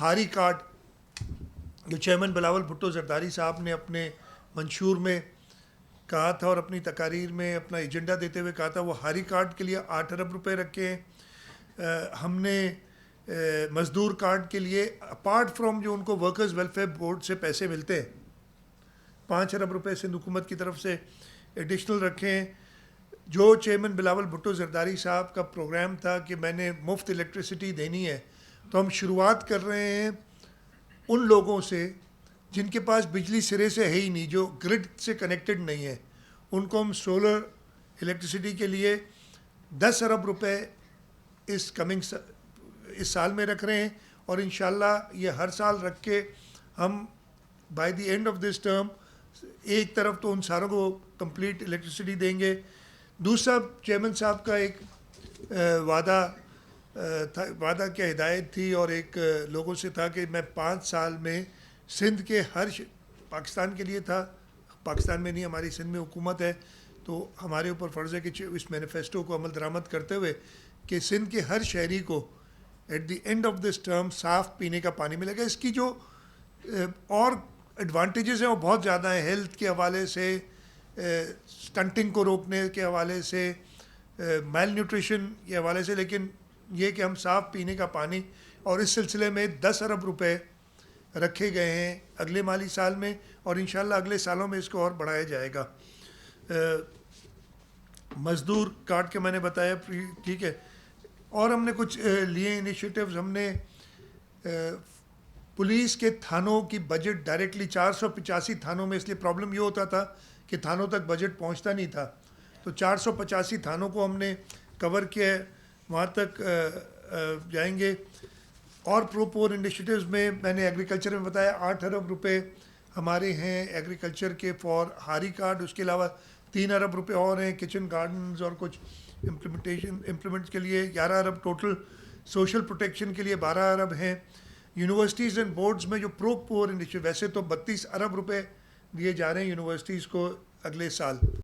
ہاری card جو chairman Bilawal Bhutto Zardari صاحب نے اپنے منشور میں کہا تھا اور اپنی تقاریر میں اپنا ایجنڈا دیتے ہوئے کہا تھا، وہ ہاری کارڈ کے لیے 8 ارب روپے رکھے ہیں۔ ہم نے مزدور کارڈ کے لیے اپارٹ فرام جو ان کو ورکرز ویلفیئر بورڈ سے پیسے ملتے ہیں 5 ارب روپے سندھ حکومت کی طرف سے ایڈیشنل رکھے ہیں۔ جو چیئرمین بلاول بھٹو زرداری صاحب کا پروگرام تھا کہ میں نے مفت الیکٹریسٹی دینی ہے، تو ہم شروعات کر رہے ہیں ان لوگوں سے جن کے پاس بجلی سرے سے ہے ہی نہیں، جو گرڈ سے کنیکٹڈ نہیں ہے، ان کو ہم سولر الیکٹریسٹی کے لیے 10 ارب روپے اس سال میں رکھ رہے ہیں، اور انشاءاللہ یہ ہر سال رکھ کے ہم by the end of this term ایک طرف تو ان ساروں کو کمپلیٹ الیکٹریسٹی دیں گے۔ دوسرا چیئرمین صاحب کا ایک وعدہ کیا ہدایت تھی اور ایک لوگوں سے تھا کہ میں 5 سال میں سندھ کے پاکستان کے لیے تھا، پاکستان میں نہیں ہماری سندھ میں حکومت ہے، تو ہمارے اوپر فرض ہے کہ اس مینیفیسٹو کو عمل درآمد کرتے ہوئے کہ سندھ کے ہر شہری کو at the end of this term صاف پینے کا پانی ملے گا۔ اس کی جو اور ایڈوانٹیجز ہیں وہ بہت زیادہ ہیں، ہیلتھ کے حوالے سے، سٹنٹنگ کو روکنے کے حوالے سے، میل نیوٹریشن کے حوالے سے، لیکن یہ کہ ہم صاف پینے کا پانی، اور اس سلسلے میں 10 ارب روپے رکھے گئے ہیں اگلے مالی سال میں، اور انشاءاللہ اگلے سالوں میں اس کو اور بڑھایا جائے گا۔ مزدور کارڈ کے میں نے بتایا، ٹھیک ہے۔ اور ہم نے کچھ لیے انیشیٹیوز، ہم نے پولیس کے تھانوں کی بجٹ ڈائریکٹلی 485 تھانوں میں، اس لیے پرابلم یہ ہوتا تھا کہ تھانوں تک بجٹ پہنچتا نہیں تھا، تو 485 تھانوں کو ہم نے کور کیا ہے، وہاں تک جائیں گے۔ اور پور انیشیٹیوز میں نے ایگریکلچر میں بتایا 8 ارب روپے ہمارے ہیں ایگریکلچر کے فار ہاری کارڈ، اس کے علاوہ 3 ارب روپے اور ہیں کچن گارڈنز اور کچھ امپلیمنٹس کے لیے، 11 ارب ٹوٹل، سوشل پروٹیکشن کے لیے 12 ارب ہیں۔ یونیورسٹیز اینڈ بورڈز میں جو پور انیشیٹیو، ویسے تو 32 ارب روپے دیے جا رہے ہیں یونیورسٹیز کو اگلے سال۔